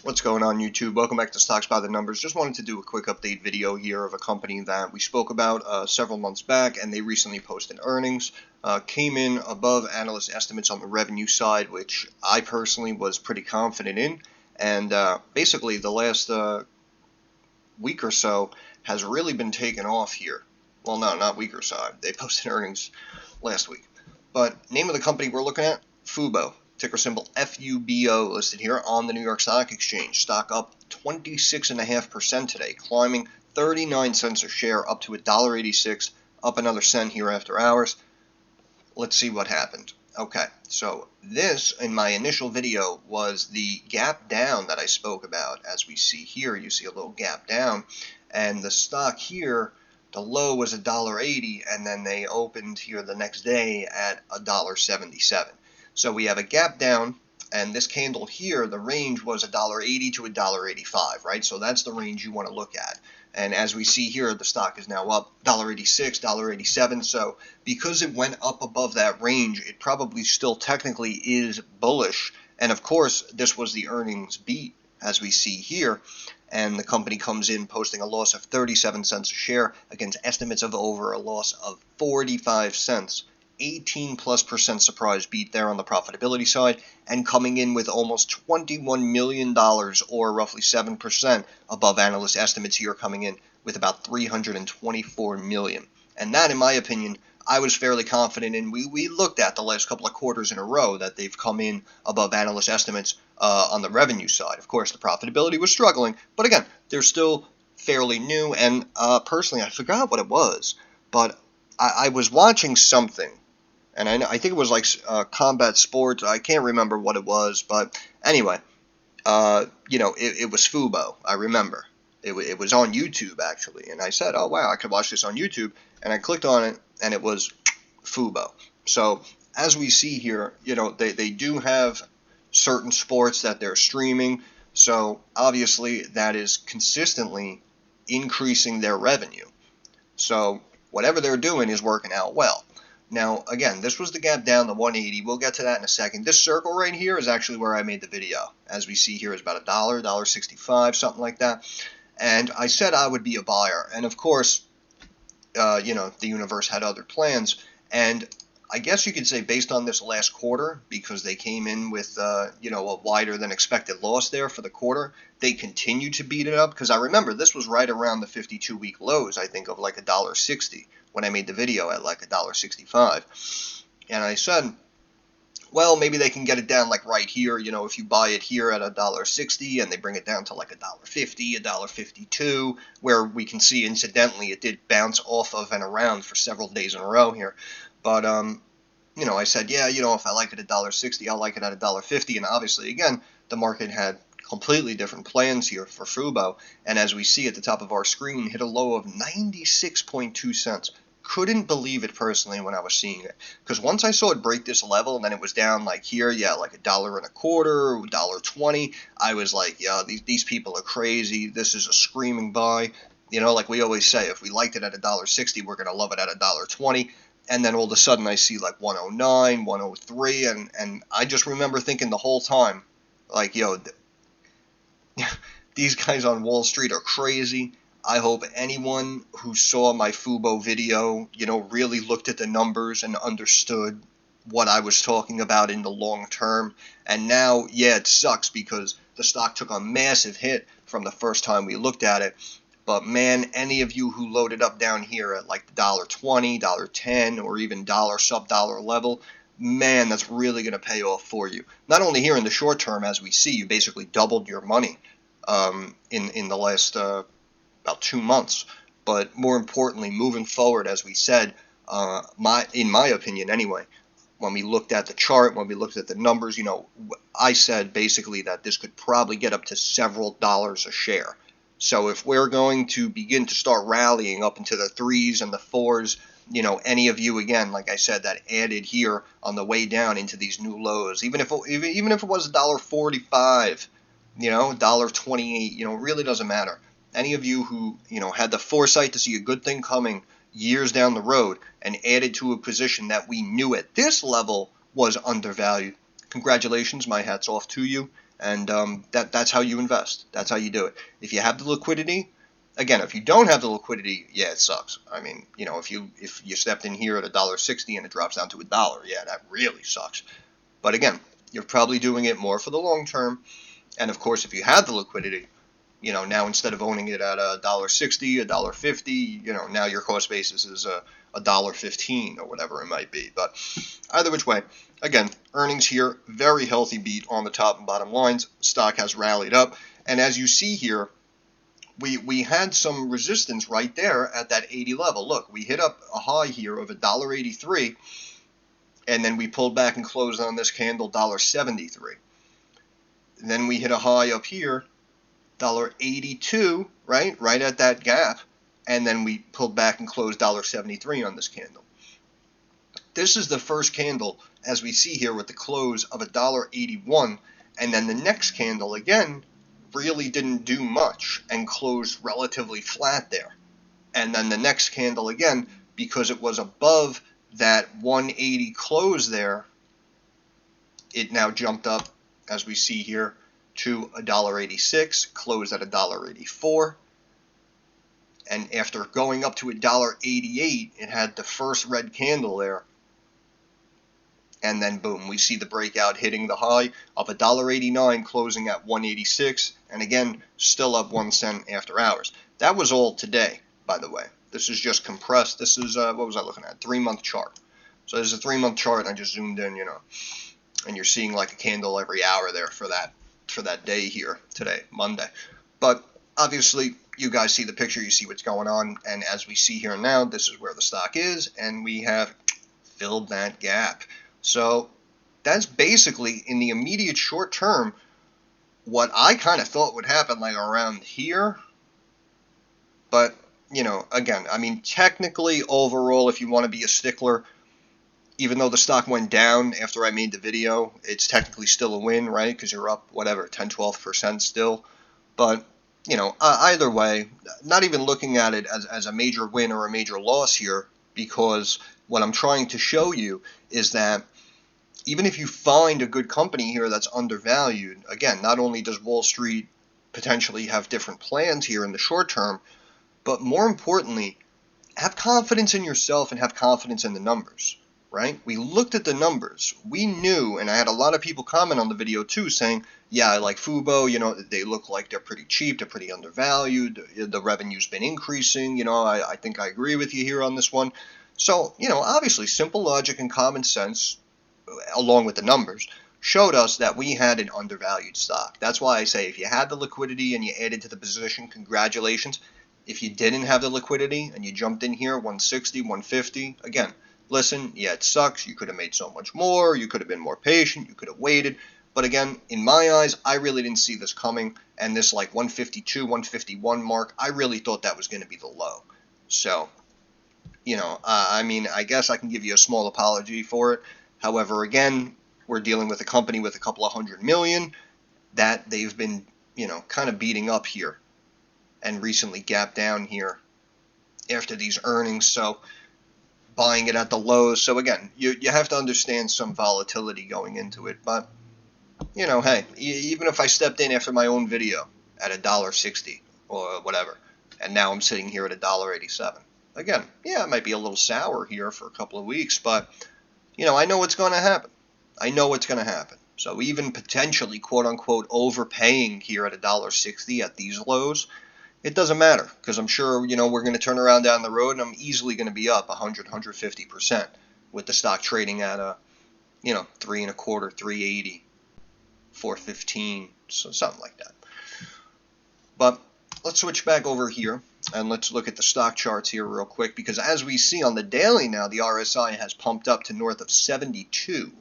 What's going on, YouTube? Welcome back to Stocks by the Numbers. Just wanted to do a quick update video here of a company that we spoke about several months back, and they recently posted earnings. Came in above analyst estimates on the revenue side, which I personally was pretty confident in. And basically, the last week or so has really been taken off here. Well, no, not week or so. They posted earnings last week. But name of the company we're looking at, Fubo. Ticker symbol FUBO, listed here on the New York Stock Exchange. Stock up 26.5% today, climbing 39 cents a share up to $1.86, up another cent here after hours. Let's see what happened. Okay, so this, in my initial video, was the gap down that I spoke about. As we see here, you see a little gap down, and the stock here, the low was $1.80, and then they opened here the next day at $1.77. So we have a gap down, and this candle here, the range was $1.80 to $1.85, right? So that's the range you want to look at. And as we see here, the stock is now up $1.86, $1.87. So because it went up above that range, it probably still technically is bullish. And of course, this was the earnings beat, as we see here. And the company comes in posting a loss of 37 cents a share against estimates of over a loss of 45 cents. 18+% surprise beat there on the profitability side, and coming in with almost $21 million, or roughly 7% above analyst estimates here, coming in with about $324 million. And that, in my opinion, I was fairly confident in. We looked at the last couple of quarters in a row that they've come in above analyst estimates on the revenue side. Of course, the profitability was struggling, but again, they're still fairly new, and personally, I forgot what it was, but I was watching something, and I think it was like combat sports. I can't remember what it was, but anyway, it was Fubo. I remember. It was on YouTube, actually, and I said, oh, wow, I could watch this on YouTube, and I clicked on it, and it was Fubo. So as we see here, they do have certain sports that they're streaming, so obviously that is consistently increasing their revenue. So whatever they're doing is working out well. Now, again, this was the gap down, the 180. We'll get to that in a second. This circle right here is actually where I made the video. As we see here, is about $1, $1.65, something like that. And I said I would be a buyer. And, of course, the universe had other plans. And I guess you could say based on this last quarter, because they came in with, a wider than expected loss there for the quarter, they continue to beat it up. Because I remember this was right around the 52-week lows, I think, of like $1.60 when I made the video at like $1.65. And I said, well, maybe they can get it down like right here, if you buy it here at $1.60 and they bring it down to like $1.50, $1.52, where we can see incidentally it did bounce off of and around for several days in a row here. But, I said, yeah, if I like it at $1.60, I'll like it at $1.50. And obviously, again, the market had completely different plans here for Fubo. And as we see at the top of our screen, hit a low of 96.2 cents. Couldn't believe it personally when I was seeing it. Because once I saw it break this level, and then it was down like here, like $1.25, $1.20, I was like, yeah, these people are crazy. This is a screaming buy. Like we always say, if we liked it at $1.60, we're going to love it at $1.20. And then all of a sudden I see like 109, 103, and I just remember thinking the whole time, like, these guys on Wall Street are crazy. I hope anyone who saw my Fubo video, really looked at the numbers and understood what I was talking about in the long term. And now, yeah, it sucks because the stock took a massive hit from the first time we looked at it. But man, any of you who loaded up down here at like $1.20, $1.10, or even sub-dollar level, man, that's really going to pay off for you. Not only here in the short term, as we see, you basically doubled your money in the last about 2 months, but more importantly, moving forward, as we said, in my opinion anyway, when we looked at the chart, when we looked at the numbers, I said basically that this could probably get up to several dollars a share. So if we're going to begin to start rallying up into the 3s and the 4s, any of you, again, like I said, that added here on the way down into these new lows, even if it was $1.45, $1.28, really doesn't matter. Any of you who, had the foresight to see a good thing coming years down the road and added to a position that we knew at this level was undervalued, congratulations, my hat's off to you. And that's how you invest. That's how you do it. If you have the liquidity, again, if you don't have the liquidity, yeah, it sucks. I mean, if you stepped in here at $1.60 and it drops down to $1, yeah, that really sucks. But again, you're probably doing it more for the long term. And of course, if you have the liquidity, now instead of owning it at $1.60, $1.50, now your cost basis is $1.15 or whatever it might be. But either which way, again, earnings here, very healthy beat on the top and bottom lines. Stock has rallied up. And as you see here, we had some resistance right there at that 80 level. Look, we hit up a high here of $1.83, and then we pulled back and closed on this candle $1.73. Then we hit a high up here, $1.82, right at that gap, and then we pulled back and closed $1.73 on this candle. This is the first candle, as we see here, with the close of $1.81, and then the next candle again really didn't do much and closed relatively flat there. And then the next candle again, because it was above that 180 close there, it now jumped up, as we see here, to $1.86, closed at $1.84. And after going up to $1.88, it had the first red candle there. And then boom, we see the breakout hitting the high of $1.89, closing at $1.86, and again, still up 1 cent after hours. That was all today, by the way. This is just compressed. This is, what was I looking at? 3-month chart. So there's a 3-month chart, and I just zoomed in, and you're seeing like a candle every hour there for that day here today, Monday. But obviously, you guys see the picture, you see what's going on, and as we see here now, this is where the stock is, and we have filled that gap. So that's basically, in the immediate short term, what I kind of thought would happen like around here. But, again, I mean, technically, overall, if you want to be a stickler, even though the stock went down after I made the video, it's technically still a win, right? Because you're up, whatever, 10, 12% still. But, either way, not even looking at it as a major win or a major loss here, because what I'm trying to show you is that even if you find a good company here that's undervalued, again, not only does Wall Street potentially have different plans here in the short term, but more importantly, have confidence in yourself and have confidence in the numbers, right? We looked at the numbers. We knew, and I had a lot of people comment on the video too, saying, yeah, I like Fubo, they look like they're pretty cheap, they're pretty undervalued, the revenue's been increasing, I think I agree with you here on this one. So, obviously, simple logic and common sense, along with the numbers, showed us that we had an undervalued stock. That's why I say if you had the liquidity and you added to the position, congratulations. If you didn't have the liquidity and you jumped in here 160, 150, again, listen, yeah, it sucks. You could have made so much more. You could have been more patient. You could have waited. But again, in my eyes, I really didn't see this coming. And this like 152, 151 mark, I really thought that was going to be the low. So, I mean, I guess I can give you a small apology for it. However, again, we're dealing with a company with a couple of $100 million that they've been, kind of beating up here and recently gapped down here after these earnings. So buying it at the lows. So again, you have to understand some volatility going into it. But, hey, even if I stepped in after my own video at $1.60 or whatever, and now I'm sitting here at $1.87. Again, yeah, it might be a little sour here for a couple of weeks, but I know what's going to happen. I know what's going to happen. So even potentially, quote-unquote, overpaying here at $1.60 at these lows, it doesn't matter because I'm sure, we're going to turn around down the road and I'm easily going to be up 100, 150% with the stock trading at, 3.25, 380, 415, so something like that. But let's switch back over here and let's look at the stock charts here real quick, because as we see on the daily now, the RSI has pumped up to north of 72.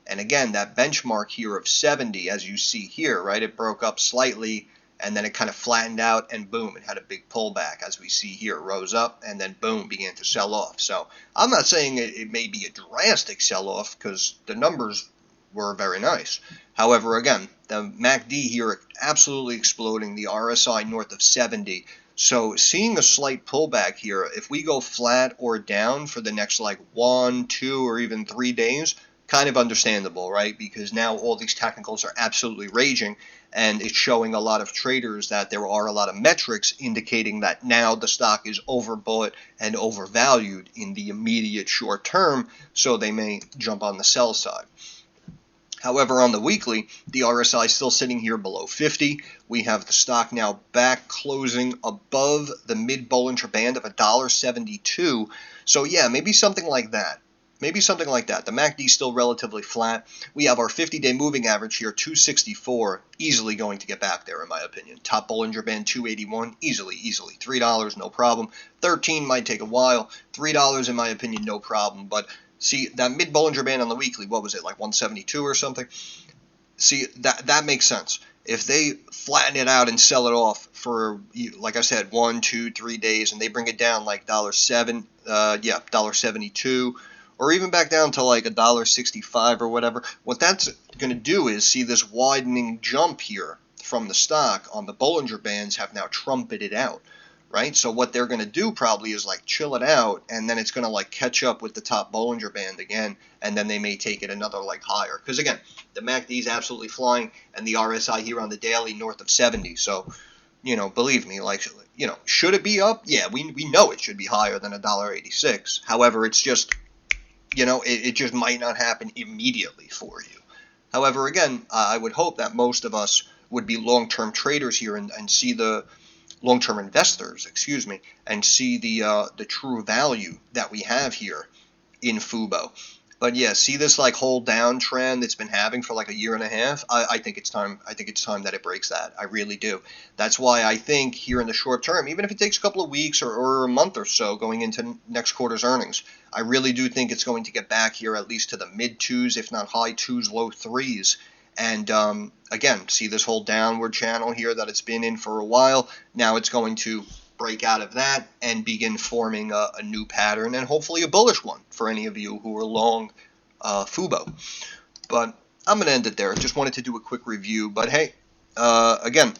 And again, that benchmark here of 70, as you see here, right, it broke up slightly and then it kind of flattened out and boom, it had a big pullback. As we see here, it rose up and then boom, began to sell off. So I'm not saying it may be a drastic sell-off because the numbers were very nice. However, again, the MACD here absolutely exploding, the RSI north of 70. So seeing a slight pullback here, if we go flat or down for the next like 1, 2, or even 3 days, kind of understandable, right? Because now all these technicals are absolutely raging, and it's showing a lot of traders that there are a lot of metrics indicating that now the stock is overbought and overvalued in the immediate short term, so they may jump on the sell side. However, on the weekly, the RSI is still sitting here below 50. We have the stock now back closing above the mid-Bollinger Band of $1.72. So yeah, maybe something like that. Maybe something like that. The MACD is still relatively flat. We have our 50-day moving average here, 264, easily going to get back there, in my opinion. Top Bollinger Band, 281, easily. $3, no problem. 13 might take a while. $3, in my opinion, no problem. But see, that mid-Bollinger Band on the weekly, what was it, like 172 or something? See, that makes sense. If they flatten it out and sell it off for, like I said, 1, 2, 3 days, and they bring it down like $1.72, or even back down to like $1.65 or whatever, what that's going to do is see this widening jump here from the stock on the Bollinger Bands have now trumpeted out, right? So what they're going to do probably is like chill it out, and then it's going to like catch up with the top Bollinger Band again, and then they may take it another like higher. Because again, the MACD is absolutely flying, and the RSI here on the daily north of 70. So, believe me, like, should it be up? Yeah, we know it should be higher than $1.86. However, it's just, it just might not happen immediately for you. However, again, I would hope that most of us would be long-term traders here and see the long-term investors, and see the true value that we have here in Fubo. But yeah, see this like whole downtrend it's been having for like a year and a half. I think it's time. I think it's time that it breaks that. I really do. That's why I think here in the short term, even if it takes a couple of weeks or a month or so going into next quarter's earnings, I really do think it's going to get back here at least to the mid twos, if not high twos, low threes. And again, see this whole downward channel here that it's been in for a while. Now it's going to break out of that and begin forming a new pattern, and hopefully a bullish one for any of you who are long Fubo. But I'm going to end it there. Just wanted to do a quick review. But hey, again,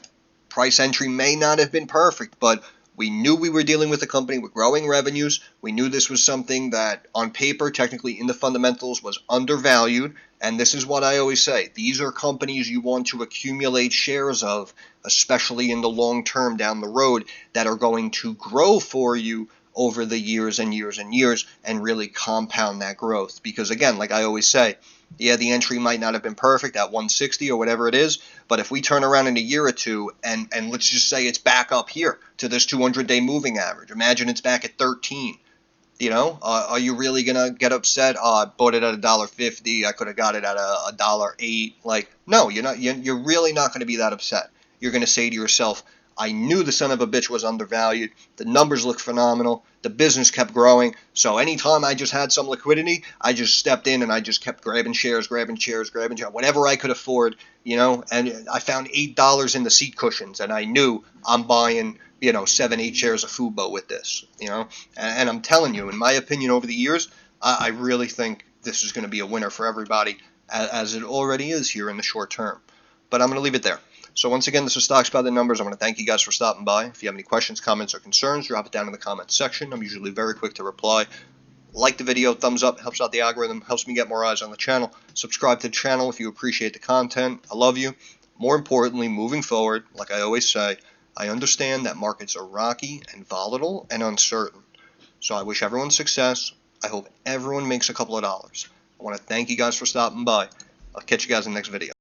price entry may not have been perfect, but we knew we were dealing with a company with growing revenues. We knew this was something that on paper, technically in the fundamentals, was undervalued. And this is what I always say. These are companies you want to accumulate shares of, especially in the long term down the road, that are going to grow for you over the years and years and years and really compound that growth. Because again, like I always say, yeah, the entry might not have been perfect at 160 or whatever it is, but if we turn around in a year or two and let's just say it's back up here to this 200-day moving average, imagine it's back at 13. Are you really gonna get upset? Oh, I bought it at $1.50. I could have got it at $1.08. Like, no, you're not. You're really not going to be that upset. You're going to say to yourself, I knew the son of a bitch was undervalued. The numbers look phenomenal. The business kept growing. So anytime I just had some liquidity, I just stepped in and I just kept grabbing shares, whatever I could afford, and I found $8 in the seat cushions, and I knew I'm buying, 7, 8 shares of Fubo with this, and I'm telling you, in my opinion, over the years, I really think this is going to be a winner for everybody, as it already is here in the short term. But I'm going to leave it there. So once again, this is Stocks by the Numbers. I want to thank you guys for stopping by. If you have any questions, comments, or concerns, drop it down in the comments section. I'm usually very quick to reply. Like the video, thumbs up, helps out the algorithm, helps me get more eyes on the channel. Subscribe to the channel if you appreciate the content. I love you. More importantly, moving forward, like I always say, I understand that markets are rocky and volatile and uncertain. So I wish everyone success. I hope everyone makes a couple of dollars. I want to thank you guys for stopping by. I'll catch you guys in the next video.